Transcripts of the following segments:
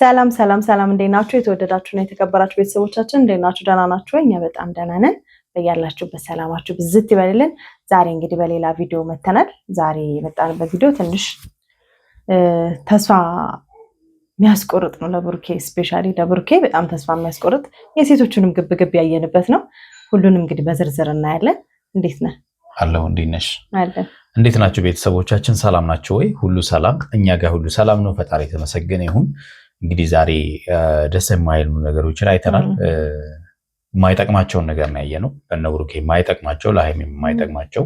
ሰላም ሰላም ሰላም እንዴት ናችሁ? የተወደዳችሁና የተከበራችሁ ቤተሰቦቻችን እንዴት ናችሁ? ደህና ናችሁ? እኛ በጣም ደህና ነን። በያላችሁበት ሰላማችሁ ብዝት ይበልልን። ዛሬ እንግዲህ በሌላ ቪዲዮ መተናል። ዛሬ የመጣንበት ቪዲዮ ትንሽ ተስፋ የሚያስቆርጥ ነው ለብሩኬ፣ ስፔሻሊ ለብሩኬ በጣም ተስፋ የሚያስቆርጥ የሴቶቹንም ግብግብ ያየንበት ነው። ሁሉንም እንግዲህ በዝርዝር እናያለን። እንዴት ነህ? አለሁ። እንዴት ነሽ? አለን። እንዴት ናችሁ ቤተሰቦቻችን? ሰላም ናችሁ ወይ? ሁሉ ሰላም፣ እኛ ጋር ሁሉ ሰላም ነው። ፈጣሪ የተመሰገነ ይሁን። እንግዲህ ዛሬ ደስ የማይሉ ነገሮችን አይተናል። የማይጠቅማቸውን ነገር ነው ያየነው። በእነ ብሩኬ የማይጠቅማቸው፣ ለሃይሚ የማይጠቅማቸው።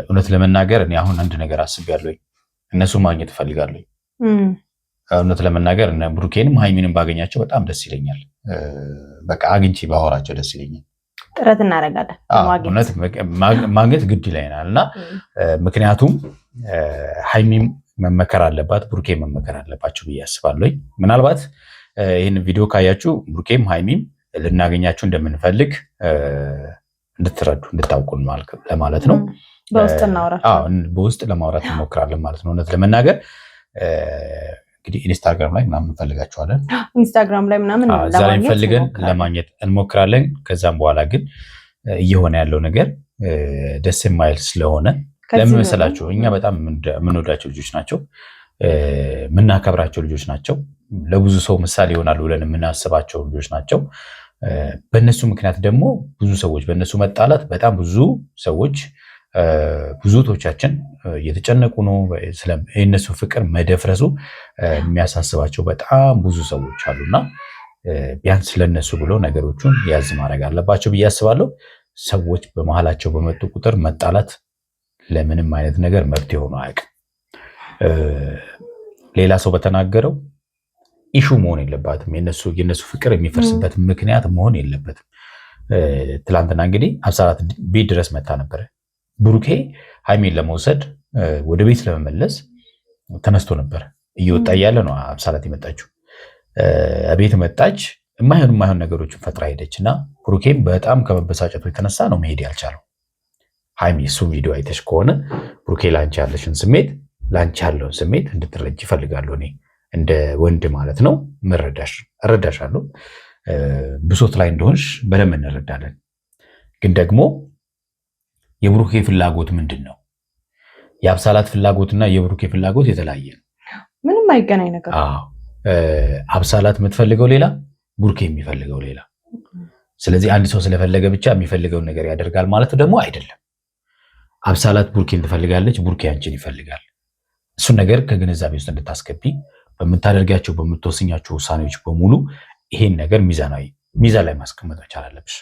እውነት ለመናገር እኔ አሁን አንድ ነገር አስቤያለሁ። እነሱ ማግኘት እፈልጋለሁ። እውነት ለመናገር እነ ብሩኬንም ሃይሚንም ባገኛቸው በጣም ደስ ይለኛል። በቃ አግኝቼ ባወራቸው ደስ ይለኛል። ጥረት እናደርጋለን ማግኘት ግድ ይለናል እና ምክንያቱም ሃይሚም መመከር አለባት፣ ብሩኬ መመከር አለባቸው ብዬ አስባለሁ። ምናልባት ይህን ቪዲዮ ካያችሁ ብሩኬም ሃይሚም ልናገኛችሁ እንደምንፈልግ እንድትረዱ እንድታውቁን ለማለት ነው። በውስጥ ለማውራት እንሞክራለን ማለት ነው። እውነት ለመናገር እንግዲህ ኢንስታግራም ላይ ምናምን እንፈልጋቸዋለን። ኢንስታግራም ላይ ምናምን እዛ ላይ ፈልገን ለማግኘት እንሞክራለን። ከዛም በኋላ ግን እየሆነ ያለው ነገር ደስ የማይል ስለሆነ ለምን መሰላችሁ? እኛ በጣም የምንወዳቸው ልጆች ናቸው፣ የምናከብራቸው ልጆች ናቸው፣ ለብዙ ሰው ምሳሌ ይሆናሉ ብለን የምናስባቸው ልጆች ናቸው። በእነሱ ምክንያት ደግሞ ብዙ ሰዎች በእነሱ መጣላት በጣም ብዙ ሰዎች ብዙ እህቶቻችን እየተጨነቁ ነው። የእነሱ ፍቅር መደፍረሱ የሚያሳስባቸው በጣም ብዙ ሰዎች አሉና ቢያንስ ለነሱ ብሎ ነገሮቹን ያዝ ማድረግ አለባቸው ብዬ አስባለሁ። ሰዎች በመሀላቸው በመጡ ቁጥር መጣላት ለምንም አይነት ነገር መፍትሄ ሆኖ አያውቅም። ሌላ ሰው በተናገረው ኢሹ መሆን የለባትም። የነሱ ፍቅር የሚፈርስበት ምክንያት መሆን የለበትም። ትላንትና እንግዲህ አብሳላት ቤት ድረስ መታ ነበረ። ብሩኬ ሃይሚን ለመውሰድ ወደ ቤት ለመመለስ ተነስቶ ነበር። እየወጣ እያለ ነው አብሳላት የመጣችው። ቤት መጣች። የማይሆን ነገሮችን ፈጥራ ሄደች እና ብሩኬም በጣም ከመበሳጨቱ የተነሳ ነው መሄድ ያልቻለው። ሃይሚ እሱ ቪዲዮ አይተሽ ከሆነ ብሩኬ ላንቺ ያለውን ስሜት እንድትረጅ ይፈልጋለሁ። እኔ እንደ ወንድ ማለት ነው እረዳሻለሁ። ብሶት ላይ እንደሆንሽ በደንብ እንረዳለን። ግን ደግሞ የብሩኬ ፍላጎት ምንድን ነው? የአብሳላት ፍላጎትና የብሩኬ ፍላጎት የተለያየ ነው። ምንም አይገናኝ ነገር። አብሳላት የምትፈልገው ሌላ፣ ብሩኬ የሚፈልገው ሌላ። ስለዚህ አንድ ሰው ስለፈለገ ብቻ የሚፈልገውን ነገር ያደርጋል ማለት ደግሞ አይደለም። አብሳላት ብሩኬን ትፈልጋለች፣ ብሩኬ አንቺን ይፈልጋል። እሱን ነገር ከግንዛቤ ውስጥ እንድታስገቢ በምታደርጋቸው በምትወስኛቸው ውሳኔዎች በሙሉ ይሄን ነገር ሚዛን ላይ ማስቀመጥ መቻል አለብሽ።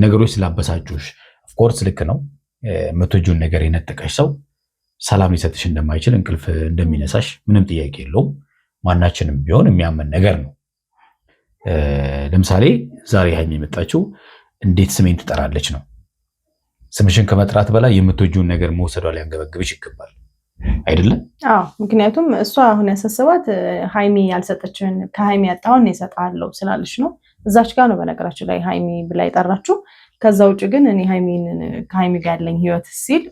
ነገሮች ስላበሳጩሽ ኦፍኮርስ ልክ ነው። የምትወጂውን ነገር የነጠቀሽ ሰው ሰላም ሊሰጥሽ እንደማይችል እንቅልፍ እንደሚነሳሽ ምንም ጥያቄ የለውም። ማናችንም ቢሆን የሚያመን ነገር ነው። ለምሳሌ ዛሬ ሃይሚ የመጣችው እንዴት ስሜን ትጠራለች ነው። ስምሽን ከመጥራት በላይ የምትወጂውን ነገር መውሰዷ ሊያንገበግብሽ ይገባል አይደለም? አዎ፣ ምክንያቱም እሷ አሁን ያሳስባት ሃይሚ ያልሰጠችን ከሃይሚ ያጣውን እሰጥሃለሁ ስላለች ነው። እዛች ጋር ነው በነገራችን ላይ ሃይሚ ብላ የጠራችሁ። ከዛ ውጭ ግን እኔ ከሃይሚ ጋር ያለኝ ህይወት ሲል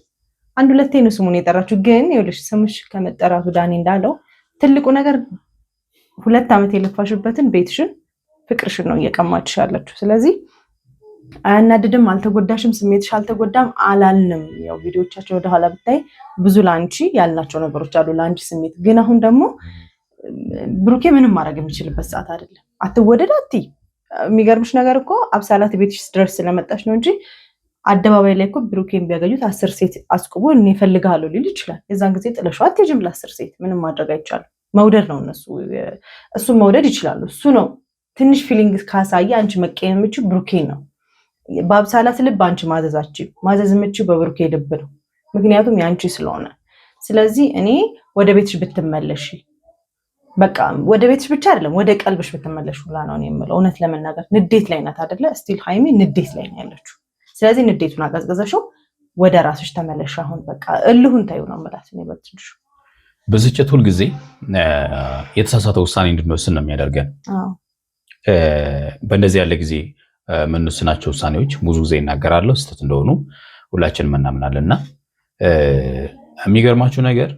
አንድ ሁለቴ ነው ስሙን የጠራችሁ። ግን ይኸውልሽ ስምሽ ከመጠራቱ ዳኒ እንዳለው ትልቁ ነገር 2 ዓመት የለፋሽበትን ቤትሽን፣ ፍቅርሽን ነው እየቀማችሽ ያለችው። ስለዚህ አያናድድም፣ አልተጎዳሽም፣ ስሜትሽ አልተጎዳም አላልንም። ያው ቪዲዮቻቸው ወደኋላ ብታይ ብዙ ለአንቺ ያልናቸው ነገሮች አሉ፣ ለአንቺ ስሜት። ግን አሁን ደግሞ ብሩኬ ምንም ማድረግ የሚችልበት ሰዓት አይደለም። አትወደድ አትይ። የሚገርምሽ ነገር እኮ አብሳላት ቤትሽ ድረስ ስለመጣች ነው እንጂ አደባባይ ላይ እኮ ብሩኬን ቢያገኙት 10 ሴት አስቁሞ እኔ እፈልግሃለሁ ሊል ይችላል። የዛን ጊዜ ጥለሽው አትሄጂም ለ10 ሴት። ምንም ማድረግ አይቻልም። መውደድ ነው እሱን መውደድ ይችላሉ። እሱ ነው ትንሽ ፊሊንግ ካሳየ አንቺ መቀየም የምችው ብሩኬን ነው። በአብሳላት ልብ አንቺ ማዘዝ የምችው በብሩኬ ልብ ነው። ምክንያቱም የአንቺ ስለሆነ። ስለዚህ እኔ ወደ ቤትሽ ብትመለሽ፣ በቃ ወደ ቤትሽ ብቻ አይደለም ወደ ቀልብሽ ብትመለሽ ሁላ ነው የምለው። እውነት ለመናገር ንዴት ላይ ናት አይደለ? ስቲል ሃይሚ ንዴት ላይ ነው ያለችው። ስለዚህ ንዴቱን አቀዝቅዘሽው ወደ ራስሽ ተመለሽ። አሁን በቃ እልሁን ታዩ ነው የምላት እኔ በትንሹ። ብስጭት ሁልጊዜ የተሳሳተ ውሳኔ እንድንወስን ነው የሚያደርገን። በእንደዚህ ያለ ጊዜ የምንወስናቸው ውሳኔዎች ብዙ ጊዜ ይናገራለሁ ስህተት እንደሆኑ ሁላችንም እናምናለን። እና የሚገርማችሁ ነገር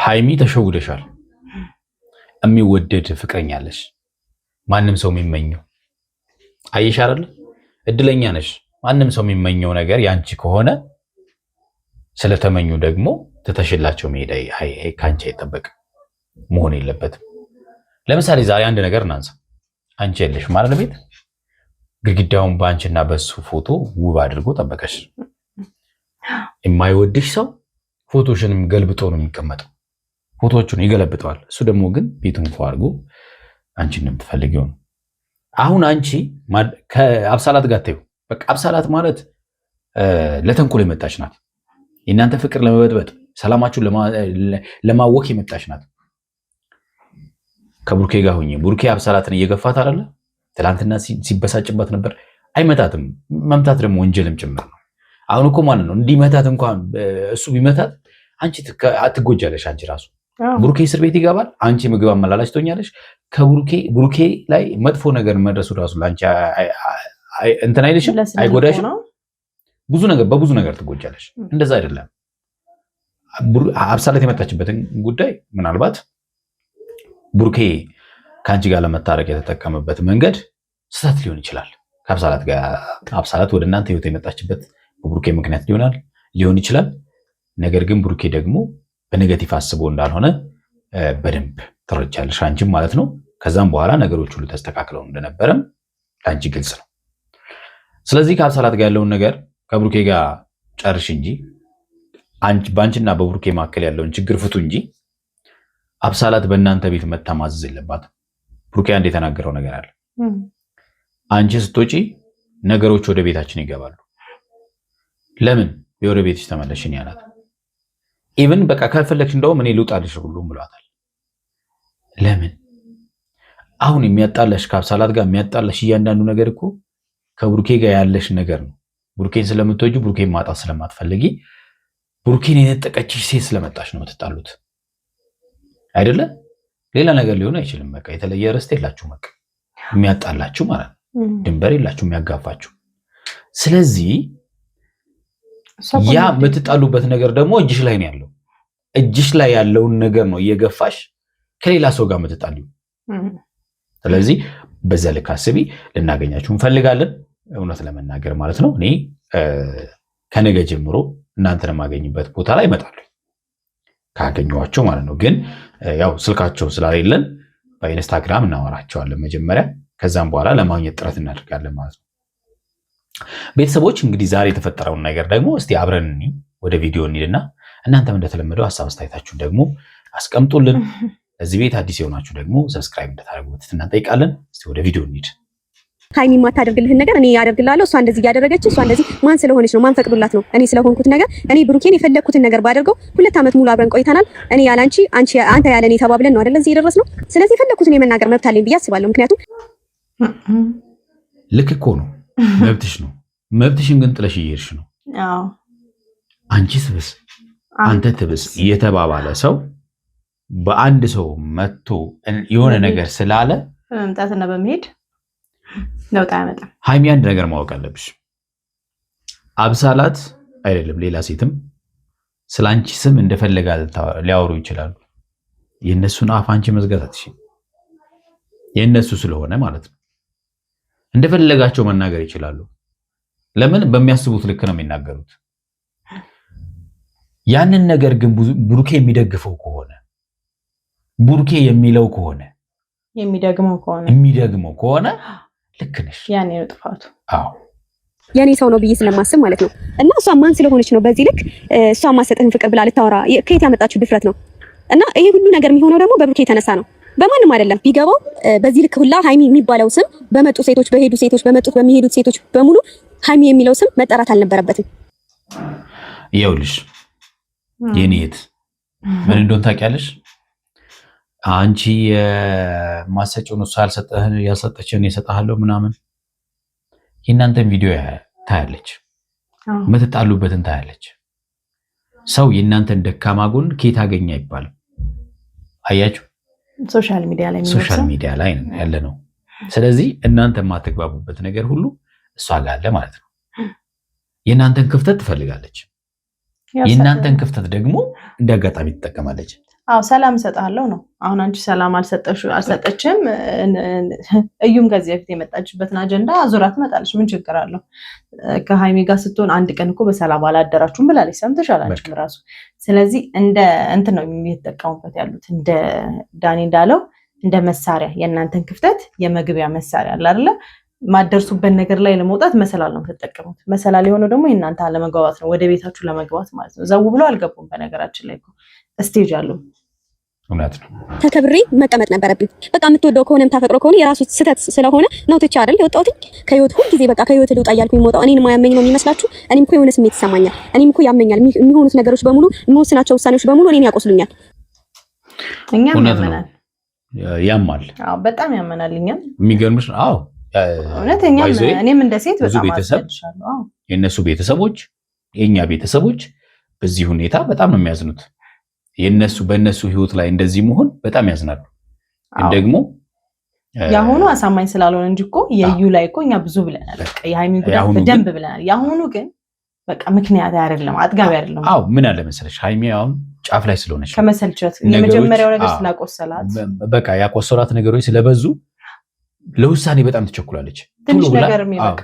ሃይሚ ተሸውደሻል። የሚወደድ ፍቅረኛለሽ፣ ማንም ሰው የሚመኘው አየሽ አይደል? እድለኛ ነሽ። ማንም ሰው የሚመኘው ነገር ያንቺ ከሆነ ስለተመኙ ደግሞ ትተሽላቸው መሄድ ካንቺ አይጠበቅም፣ መሆን የለበትም። ለምሳሌ ዛሬ አንድ ነገር እናንሳ። አንቺ የለሽ ማለት ቤት ግድግዳውን በአንቺና በሱ ፎቶ ውብ አድርጎ ጠበቀሽ። የማይወድሽ ሰው ፎቶሽንም ገልብጦ ነው የሚቀመጠው። ፎቶዎቹን ይገለብጠዋል። እሱ ደግሞ ግን ቤቱን ፎ አድርጎ አንቺን ነው የምትፈልጊው ነው። አሁን አንቺ ከአብሳላት ጋር ተይው። በቃ አብሳላት ማለት ለተንኮል የመጣች ናት። የእናንተ ፍቅር ለመበጥበጥ ሰላማችሁን ለማወክ የመጣች ናት። ከቡርኬ ጋር ሆኜ ቡርኬ አብሳላትን እየገፋት አይደለ? ትላንትና ሲበሳጭባት ነበር። አይመታትም። መምታት ደግሞ ወንጀልም ጭምር ነው። አሁን እኮ ማለት ነው እንዲመታት እንኳን እሱ ቢመታት አንቺ አትጎጃለሽ። አንቺ ራሱ ቡርኬ እስር ቤት ይገባል፣ አንቺ ምግብ አመላላሽ ትሆኛለሽ። ከቡርኬ ላይ መጥፎ ነገር መድረሱ ራሱ ለአንቺ እንትን አይልሽም? አይጎዳሽም? በብዙ ነገር ትጎጃለሽ። እንደዛ አይደለም። አብሳላት የመጣችበትን ጉዳይ ምናልባት ቡርኬ ከአንቺ ጋር ለመታረቅ የተጠቀመበት መንገድ ስህተት ሊሆን ይችላል። ከአብሳላት ጋር አብሳላት ወደ እናንተ ህይወት የመጣችበት በቡርኬ ምክንያት ሊሆን ይችላል። ነገር ግን ቡርኬ ደግሞ በኔጌቲቭ አስቦ እንዳልሆነ በደንብ ትረጃለሽ፣ አንቺም ማለት ነው። ከዛም በኋላ ነገሮች ሁሉ ተስተካክለው እንደነበረም ለአንቺ ግልጽ ነው። ስለዚህ ከአብሳላት ጋር ያለውን ነገር ከቡርኬ ጋር ጨርሽ እንጂ በአንቺና በቡርኬ መካከል ያለውን ችግር ፍቱ እንጂ አብሳላት በእናንተ ቤት መታ ማዘዝ የለባትም። ቡርኬ አንድ የተናገረው ነገር አለ። አንቺ ስትወጪ ነገሮች ወደ ቤታችን ይገባሉ። ለምን የወደ ቤትሽ ተመለሽኝ ያላት። ኢቭን በቃ ካልፈለግሽ እንደውም እኔ ልውጣልሽ ሁሉም ብሏታል። ለምን አሁን የሚያጣላሽ ከአብሳላት ጋር የሚያጣላሽ እያንዳንዱ ነገር እኮ ከቡርኬ ጋር ያለሽ ነገር ነው። ቡርኬን ስለምትወጂ ቡርኬን ማጣት ስለማትፈልጊ ቡርኬን የነጠቀችሽ ሴት ስለመጣሽ ነው የምትጣሉት አይደለ? ሌላ ነገር ሊሆን አይችልም። በቃ የተለየ ርስት የላችሁ፣ በቃ የሚያጣላችሁ ማለት ነው። ድንበር የላችሁ የሚያጋፋችሁ። ስለዚህ ያ የምትጣሉበት ነገር ደግሞ እጅሽ ላይ ነው ያለው። እጅሽ ላይ ያለውን ነገር ነው እየገፋሽ ከሌላ ሰው ጋር የምትጣሉ። ስለዚህ በዛ ልክ አስቢ። ልናገኛችሁ እንፈልጋለን፣ እውነት ለመናገር ማለት ነው። እኔ ከነገ ጀምሮ እናንተን የማገኝበት ቦታ ላይ እመጣለሁ፣ ካገኘኋቸው ማለት ነው። ግን ያው ስልካቸው ስላሌለን በኢንስታግራም እናወራቸዋለን መጀመሪያ፣ ከዛም በኋላ ለማግኘት ጥረት እናደርጋለን ማለት ነው። ቤተሰቦች እንግዲህ ዛሬ የተፈጠረውን ነገር ደግሞ እስቲ አብረን ወደ ቪዲዮ እንሂድና እናንተም እንደተለመደው ሀሳብ አስተያየታችሁን ደግሞ አስቀምጡልን። ለዚህ ቤት አዲስ የሆናችሁ ደግሞ ሰብስክራይብ እንድታደርጉ በትህትና እንጠይቃለን። እስቲ ወደ ቪዲዮ እንሂድ። ሃይሚ የማታደርግልህን ነገር እኔ ያደርግልሃለሁ። እሷ እንደዚህ እያደረገች እሷ እንደዚህ ማን ስለሆነች ነው? ማን ፈቅዶላት ነው? እኔ ስለሆንኩት ነገር እኔ ብሩኬን የፈለግኩትን ነገር ባደርገው 2 ዓመት ሙሉ አብረን ቆይተናል። እኔ ያላንቺ አንተ ያለ እኔ ተባብለን ነው አይደል እዚህ የደረስነው። ስለዚህ የፈለግኩትን የመናገር መብት አለኝ ብዬ አስባለሁ። ምክንያቱም ልክ እኮ ነው፣ መብትሽ ነው። መብትሽን ግን ጥለሽ እየሄድሽ ነው። አንቺ ትብስ አንተ ትብስ እየተባባለ ሰው በአንድ ሰው መጥቶ የሆነ ነገር ስላለ በመምጣትና በመሄድ ለውጥ አያመጣም። ሃይሚ አንድ ነገር ማወቅ አለብሽ። አብሳላት አይደለም ሌላ ሴትም ስላንቺ ስም እንደፈለጋ ሊያወሩ ይችላሉ። የነሱን አፍ አንቺ መዝጋት አትችይም። የነሱ ስለሆነ ማለት ነው። እንደፈለጋቸው መናገር ይችላሉ። ለምን? በሚያስቡት ልክ ነው የሚናገሩት። ያንን ነገር ግን ቡርኬ የሚደግፈው ከሆነ ቡርኬ የሚለው ከሆነ የሚደግመው ከሆነ ልክ ነሽ። ያኔ ነው ጥፋቱ። አዎ የኔ ሰው ነው ብዬ ስለማስብ ማለት ነው። እና እሷ ማን ስለሆነች ነው በዚህ ልክ እሷ ማሰጥህን ፍቅር ብላ ልታወራ? ከየት ያመጣችው ድፍረት ነው? እና ይሄ ሁሉ ነገር የሚሆነው ደግሞ በብሩኬ የተነሳ ነው፣ በማንም አይደለም። ቢገባው በዚህ ልክ ሁላ ሃይሚ የሚባለው ስም በመጡ ሴቶች፣ በሄዱ ሴቶች፣ በሚሄዱት ሴቶች በሙሉ ሃይሚ የሚለው ስም መጠራት አልነበረበትም። ይኸውልሽ የኔ እህት ምን እንደሆነ ታውቂያለሽ? አንቺ የማሰጪውን እሷ ያልሰጠችን እሰጥሃለሁ ምናምን የእናንተን ቪዲዮ ታያለች፣ የምትጣሉበትን ታያለች። ሰው የእናንተን ደካማ ጎን ከየት አገኘ አይባልም። አያችሁ፣ ሶሻል ሚዲያ ላይ ያለ ነው። ስለዚህ እናንተ የማትግባቡበት ነገር ሁሉ እሷ ጋር አለ ማለት ነው። የእናንተን ክፍተት ትፈልጋለች። የእናንተን ክፍተት ደግሞ እንዳጋጣሚ ትጠቀማለች። አዎ ሰላም እሰጥሃለሁ ነው። አሁን አንቺ ሰላም አልሰጠችም። እዩም ከዚህ በፊት የመጣችበትን አጀንዳ አዙራ ትመጣለች። ምን ችግር አለው? ከሀይሚ ጋር ስትሆን አንድ ቀን እኮ በሰላም አላደራችሁም ብላለች። ሰምተሻል አንቺም ራሱ። ስለዚህ እንደ እንትን ነው የተጠቀሙበት ያሉት፣ እንደ ዳኒ እንዳለው እንደ መሳሪያ፣ የእናንተን ክፍተት የመግቢያ መሳሪያ አለ አይደለ? ማደርሱበት ነገር ላይ ለመውጣት መሰላል ነው የምትጠቀሙት። መሰላል የሆነው ደግሞ የእናንተ አለመግባባት ነው፣ ወደ ቤታችሁ ለመግባት ማለት ነው። ዘው ብሎ አልገቡም። በነገራችን ላይ ስቴጅ አለው። እውነት ነው። ተከብሬ መቀመጥ ነበረብኝ። በቃ የምትወደው ከሆነ የምታፈቅረው ከሆነ የራሱ ስህተት ስለሆነ ነው ትቼ አይደል የወጣሁት። ከህይወት ሁሉ ጊዜ በቃ ከህይወት ልውጣ እያልኩኝ የምወጣው እኔን ማያመኝ ነው የሚመስላችሁ? እኔም እኮ የሆነ ስሜት ይሰማኛል። እኔም እኮ ያመኛል። የሚሆኑት ነገሮች በሙሉ የሚወስናቸው ውሳኔዎች በሙሉ እኔን ያቆስሉኛል። እኛም ያመናል፣ ያማል። አዎ በጣም ያመናል። እኛም የሚገርምሽ አዎ እውነተኛ እኔም እንደ ሴት በጣም አስፈልሻለሁ። የእነሱ ቤተሰቦች የእኛ ቤተሰቦች በዚህ ሁኔታ በጣም ነው የሚያዝኑት። በእነሱ ህይወት ላይ እንደዚህ መሆን በጣም ያዝናሉ። ግን ደግሞ ያሁኑ አሳማኝ ስላልሆነ እንጂ እኮ የዩ ላይ እኮ እኛ ብዙ ብለናል። በቃ የሃይሚ ጉዳት በደንብ ብለናል። ያሁኑ ግን በቃ ምክንያት አይደለም፣ አጥጋቢ አይደለም። አዎ ምን አለ መሰለሽ ሃይሚ አሁን ጫፍ ላይ ስለሆነች ከመሰልቸት የመጀመሪያው ነገር ስላቆሰላት በቃ ያቆሰላት ነገሮች ስለበዙ ለውሳኔ በጣም ትቸኩላለች።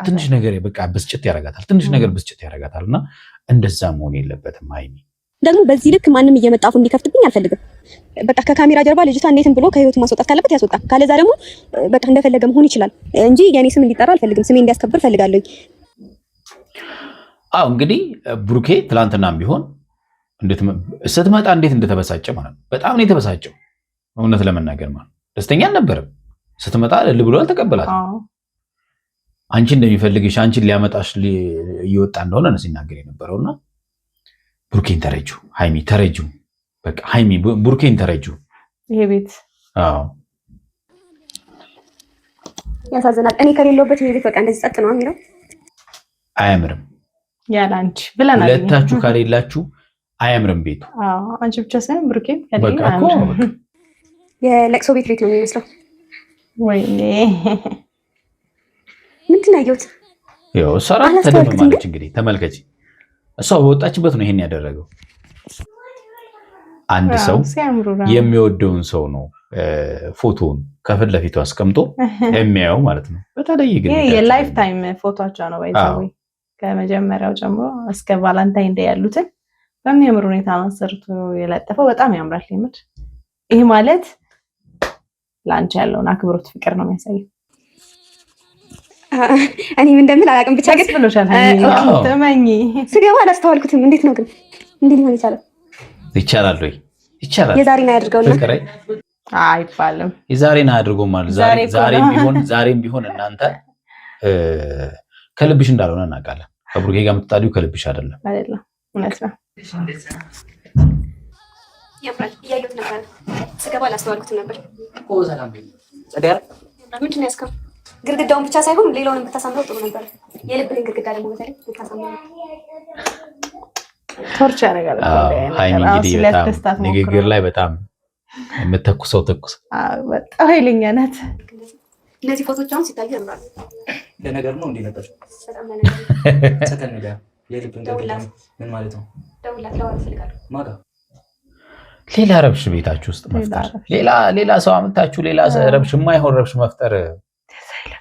ትንሽ ነገር በቃ ብስጭት ያረጋታል። ትንሽ ነገር ብስጭት ያረጋታል። እና እንደዛ መሆን የለበትም። ሃይሚ ደግሞ በዚህ ልክ ማንም እየመጣፉ እንዲከፍትብኝ አልፈልግም። በቃ ከካሜራ ጀርባ ልጅቷ እንዴትም ብሎ ከህይወቱ ማስወጣት ካለበት ያስወጣ፣ ካለዛ ደግሞ በቃ እንደፈለገ መሆን ይችላል እንጂ የኔ ስም እንዲጠራ አልፈልግም። ስሜ እንዲያስከብር ፈልጋለሁ። አዎ እንግዲህ ብሩኬ ትላንትናም ቢሆን ስትመጣ እንዴት እንደተበሳጨ ማለት ነው። በጣም ነው የተበሳጨው። እውነት ለመናገር ማለት ደስተኛ አልነበረም። ስትመጣ ልብሎ አልተቀበላትም። አንቺ እንደሚፈልግሽ አንቺን ሊያመጣሽ እየወጣ እንደሆነ ነው ሲናገር የነበረውና ብሩኬን ተረጁ፣ ሃይሚ ተረጁ። በቃ ሃይሚ ብሩኬን ተረጁ። ይሄ ቤት አዎ ያሳዝናል። እኔ ከሌለውበት ይሄ ቤት በቃ እንደዚህ ጸጥ ነው የሚለው። አያምርም። ያላንቺ ብለናል። ሁለታችሁ ከሌላችሁ አያምርም ቤቱ። አዎ አንቺ ብቻ ሳይሆን ብሩኬን በቃ እኮ የለቅሶ ቤት ነው የሚመስለው። ወይኔ ምንድን ነው ያየሁት? ያው ሰራ ተደምማለች። እንግዲህ ተመልከቺ፣ እሷ በወጣችበት ነው ይሄን ያደረገው። አንድ ሰው የሚወደውን ሰው ነው ፎቶውን ከፊት ለፊቱ አስቀምጦ የሚያየው ማለት ነው። በተለይ ግን ይሄ የላይፍ ታይም ፎቶአቸው ነው ባይዘው ከመጀመሪያው ጀምሮ እስከ ቫለንታይን ዴይ ያሉትን በሚያምር ሁኔታ አሰርቶ የለጠፈው በጣም ያምራል። ይምር ይሄ ማለት ላንቺ ያለውን አክብሮት ፍቅር ነው የሚያሳየው። እኔ ምን እንደምል አላውቅም፣ ብቻ ግን ብሎሻል። ተመኝ ስገባ አላስተዋልኩትም። እንዴት ነው ግን እንዴት ሊሆን ይችላል? ይቻላል ወይ? ይቻላል። የዛሬን አያድርገውና አይባልም። የዛሬን አያድርጎ ማለት ዛሬም ቢሆን እናንተ ከልብሽ እንዳልሆነ እናውቃለን። ከብሩኬ ጋር የምትጣሊው ከልብሽ አይደለም። እውነት ነው። ያምራል። እያየሁት ነበር። ስገባ አላስተዋልኩትም ነበር። ምንድን ነው ያዝከው? ግድግዳውን ብቻ ሳይሆን ሌላውንም ብታሳምረው ጥሩ ነበር። የልብህን ግድግዳ ደግሞ በተለይ ብታሳምረው ቶርች ያደርጋል። ሃይሚ እንግዲህ በጣም ንግግር ላይ በጣም የምትተኩሰው ተኩስ በጣም ኃይለኛ ናት። እነዚህ ፎቶች አሁን ሲታዩ ያምራሉ። ለነገር ነው እንዴ ነበር? ሰከን ነገር የልብህን ግድግዳ ምን ማለት ነው? ደውላት ለዋል ፈልጋለሁ ማጋ ሌላ ረብሽ ቤታችሁ ውስጥ መፍጠር ሌላ ሰው አመጣችሁ ሌላ ረብሽ የማይሆን ረብሽ መፍጠር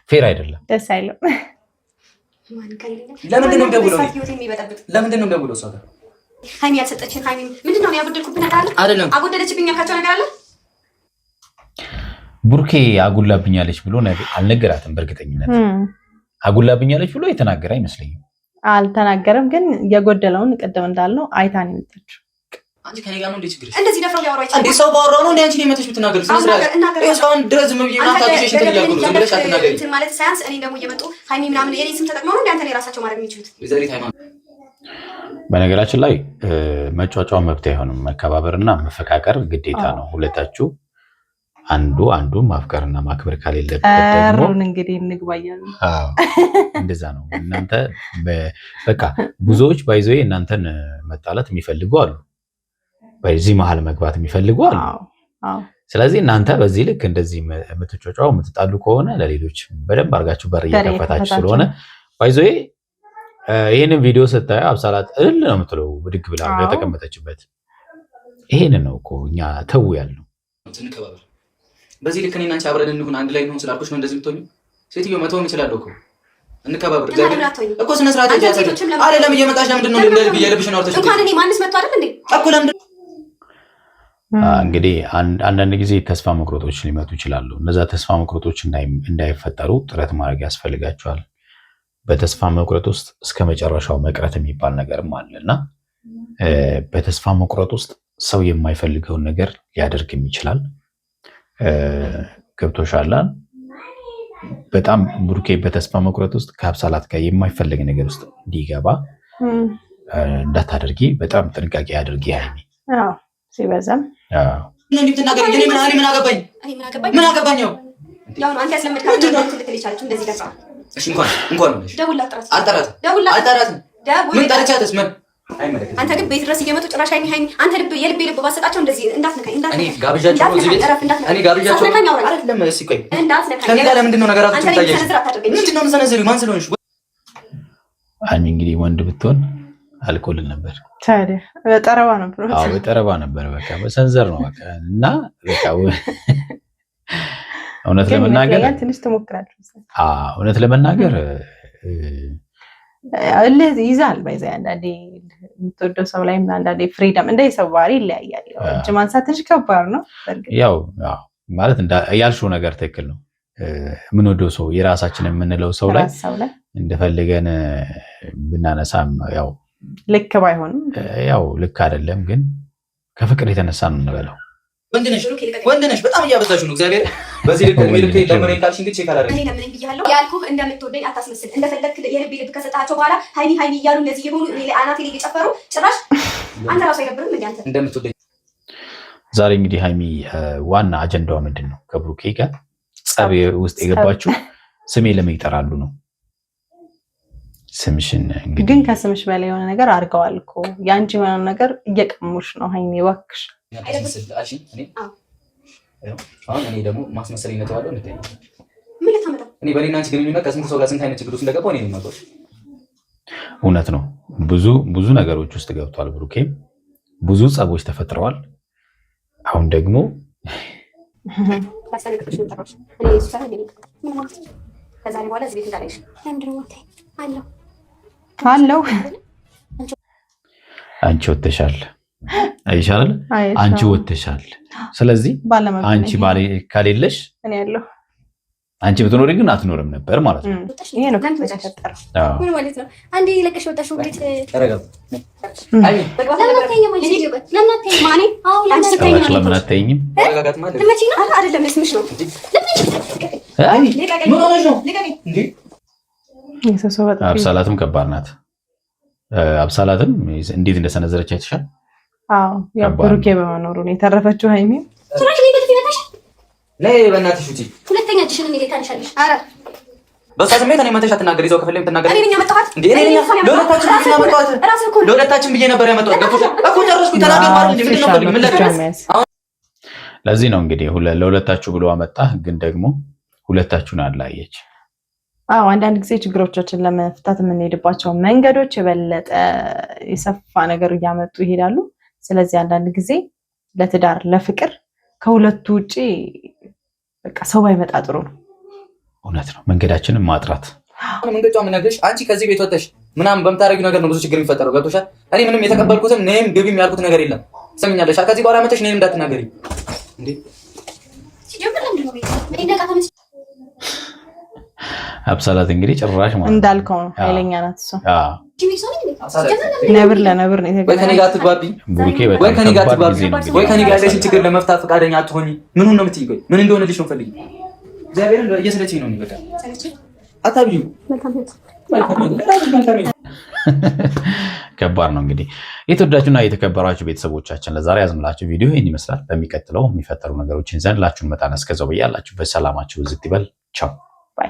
ፌር አይደለም። ደስ አይልም። ለምንድን ነው ደውለው ሰው ጋር ሃይሚ ያልሰጠችን ሃይሚ ምንድን ነው ያጎደልኩብኝ ነገር አለ አይደለም? አጎደለችብኝ ያልካቸው ነገር አለ? ቡርኬ አጉላብኛለች ብሎ አልነገራትም። በእርግጠኝነት አጉላብኛለች ብሎ የተናገረ አይመስለኝም። አልተናገረም፣ ግን የጎደለውን ቅድም እንዳልነው አይታን የመጣችው አንቺ ከኔ ጋር ነው እንዴ ችግርሽ? እንደዚህ ደፍረው ያወራው አይቻልም። አንዴ ሰው ባወራው ነው እንዴ አንቺ የመተሽ ብትናገር? እስካሁን ድረስ ዝም ብዬ ምናምን ታውቂሽ ተደጋግሎ ዝም ብለሽ አትናገሪ ማለት ሳያንስ እኔ ደግሞ እየመጡ ሃይሚ ምናምን የኔ ስም ተጠቅመው ነው እንዴ አንተ ላይ ራሳቸው ማድረግ የሚችሉት? ወይዘሪት ሃይማኖት በነገራችን ላይ መጫጫው መብት አይሆንም። መከባበርና መፈቃቀር ግዴታ ነው። ሁለታችሁ አንዱ ማፍቀርና ማክበር ከሌለበት ደግሞ እንግዲህ እንግባያለን። አዎ እንደዛ ነው። እናንተ በቃ ብዙዎች ባይዘው እናንተን መጣላት የሚፈልጉ አሉ፣ በዚህ መሀል መግባት የሚፈልጉ አሉ። ስለዚህ እናንተ በዚህ ልክ እንደዚህ የምትጫጫው የምትጣሉ ከሆነ ለሌሎች በደንብ አድርጋችሁ በር እየከፈታችሁ ስለሆነ ባይዘው ይህንን ቪዲዮ ስታዩ አብሳላት እልል ነው የምትለው ብድግ ብላ የተቀመጠችበት። ይሄንን ነው እኮ እኛ ተው ያልነው። እንከባበር። በዚህ ልክ እኔና አንቺ አብረን እንሁን አንድ ላይ እንሁን ስላልኩሽ ነው እንደዚህ የምትሆኚ። ሴትዮ መተውም ይችላል እኮ እንከባበር እኮ ስነ ስርዓት አይደለም። እየመጣሽ ለምንድን ነው እንደ ልብ የልብሽን አውርተሽ እንኳን እኔ ማንስ መጥቶ አይደል እንዴ እኮ ለምንድን እንግዲህ አንዳንድ ጊዜ ተስፋ መቁረጦች ሊመጡ ይችላሉ። እነዛ ተስፋ መቁረጦች እንዳይፈጠሩ ጥረት ማድረግ ያስፈልጋቸዋል። በተስፋ መቁረጥ ውስጥ እስከ መጨረሻው መቅረት የሚባል ነገርም አለና በተስፋ መቁረጥ ውስጥ ሰው የማይፈልገውን ነገር ሊያደርግም ይችላል። ገብቶሻል? በጣም ብሩኬ በተስፋ መቁረጥ ውስጥ ከአብሳላት ጋር የማይፈልግ ነገር ውስጥ እንዲገባ እንዳታደርጊ በጣም ጥንቃቄ አድርጊ። ሃይሚ ሲበዛም ምን አገባኝ? አንተ ግን ቤት ድረስ እየመጡ ጭራሽ ሃይሚ አንተ የልቤ ልብ ባሰጣቸው እንደዚህ እንዳትነካኝ እንግዲህ ወንድ ብትሆን አልቆልን ነበር። ጠረባ ነበር። ጠረባ ነበር። በቃ በሰንዘር ነው በቃ እና በቃ እውነት ለመናገር ትንሽ ትሞክራለህ። እውነት ለመናገር ይዛል ባይዛ አንዳንዴ የምትወደው ሰው ላይ አንዳንዴ ፍሪደም እንደ ሰው ባህሪ ይለያያል። እጅ ማንሳት ትንሽ ከባድ ነው። ያው ማለት ያልሽው ነገር ትክክል ነው። የምንወደው ሰው የራሳችን የምንለው ሰው ላይ እንደፈልገን ብናነሳም ያው ልክ ባይሆንም ያው ልክ አይደለም፣ ግን ከፍቅር የተነሳ ነው እንበለው። ወንድ ነሽ፣ በጣም እያበዛሽ ነው። እግዚአብሔር በዚህ ልክ ልክ ለምን ካልሽ እንግዲህ ቼክ አላደረግም። እኔ ለምን ብያለሁ ያልኩህ እንደምትወደኝ አታስመስል። እንደፈለክ የልብ ልብ ከሰጣቸው በኋላ ሃይሚ እያሉ እንደዚህ የሆኑ እኔ ላይ አናቴ ላይ እየጨፈሩ ጭራሽ አንተ ራሱ አይደብርም እንዴ? አንተ እንደምትወደኝ ዛሬ እንግዲህ ሃይሚ ዋና አጀንዳዋ ምንድን ነው? ከብሩኬ ጋር ጸብ ውስጥ የገባችው ስሜ ለምን ይጠራሉ ነው። ስምሽን እንግዲህ ግን ከስምሽ በላይ የሆነ ነገር አድርገዋል እኮ ያንቺ የሆነ ነገር እየቀሙሽ ነው ሃይሚ እባክሽ። አሁን እኔ ደግሞ ማስመሰል ይነተዋለሁ እንዴ? ምን ልታመጣው? እኔ በእኔና አንቺ ግንኙነት ከስንት ሰው ጋር ስንት አይነት ችግር ውስጥ እንደገባው እኔ ነኝ የማውቀው። እውነት ነው። ብዙ ነገሮች ውስጥ ገብቷል ብሩኬ። ብዙ ጸቦች ተፈጥረዋል። አሁን ደግሞ አለው አንቺ ወጥተሻል አይሻል? አንቺ ወጥተሻል። ስለዚህ አንቺ ባለ ከሌለሽ እኔ ያለው አንቺ ብትኖሪ ግን አትኖርም ነበር ማለት ነው። ይሄ ነው ከተፈጠረው። ምን ማለት ነው? አንዴ ለቀሽ ወጣሽው ቤት ተረጋጋ። አይ ለምን አትተኝም? ተረጋጋት ማለት አይደለም ስምሽ ነው። አይ ምን ሆነሽ ነው እንዴ? አብሳላትም ከባድ ናት። አብሳላትም እንዴት እንደሰነዘረች አይተሻል? አዎ ያው ብሩኬ በመኖሩ ነው የተረፈችው ሃይሚ። ጭራሽ ነው በትፊናታሽ ነይ በእናትሽ ውጪ። ሁለተኛ እጅሽን እኔ ታንሻለሽ። አረ በሷ ስሜት እኔ መተሽ አትናገሪ። እዛው ከፈለኝ ትናገሪ። እኔ ነኝ ያመጣኋት እንዴ? እኔ ነኝ ለሁለታችን ብዬ ነበር ያመጣሁት። ገፎሽ እኮ ጨረስኩ። ተናገር ማለት እንዴ? ምንድን ነው ፈልግ ምን ለቀስ? ለዚህ ነው እንግዲህ ለሁለታችሁ ብሎ አመጣ፣ ግን ደግሞ ሁለታችሁን አላየች። አዎ አንዳንድ ጊዜ ችግሮቻችን ለመፍታት የምንሄድባቸው መንገዶች የበለጠ የሰፋ ነገር እያመጡ ይሄዳሉ። ስለዚህ አንዳንድ ጊዜ ለትዳር ለፍቅር ከሁለቱ ውጪ በቃ ሰው ባይመጣ ጥሩ ነው። እውነት ነው። መንገዳችንን ማጥራት መንገጫ ምን ነገርሽ? አንቺ ከዚህ ቤት ወጥተሽ ምናምን በምታረጊው ነገር ነው ብዙ ችግር የሚፈጠረው። ገብቶሻል? እኔ ምንም የተቀበልኩትም ነይም ግቢም ያልኩት ነገር የለም። ሰምኛለሽ? ከዚህ በኋላ መተሽ ነይም እንዳትናገሪ እንዴ። ሲጀምር ለምንድን ነው ቤት አብሳላት እንግዲህ ጭራሽ ማለት እንዳልከው ነው። ኃይለኛ ናት እሷ። አዎ ነብር ለነብር ነው የተገናኘው። ወይ ከኔ ጋር ትግባቢ፣ ወይ ከኔ ጋር ትግባቢ፣ ወይ ከኔ ጋር ያለሽን ችግር ለመፍታት ፈቃደኛ አትሆኚ። ምን ነው የምትይኝ? ቆይ ምን እንደሆነልሽ ነው ፈልጊ። እግዚአብሔርን እየሰለችኝ ነው በቃ። አታብዩ። ከባድ ነው እንግዲህ። የተወዳጁና የተከበራችሁ ቤተሰቦቻችን ለዛሬ ያዝንላችሁ ቪዲዮ ይህን ይመስላል። በሚቀጥለው የሚፈጠሩ ነገሮችን ይዘንላችሁ እንመጣለን። እስከዛው በያላችሁበት ሰላማችሁ ዝት ይበል። ቻው ባይ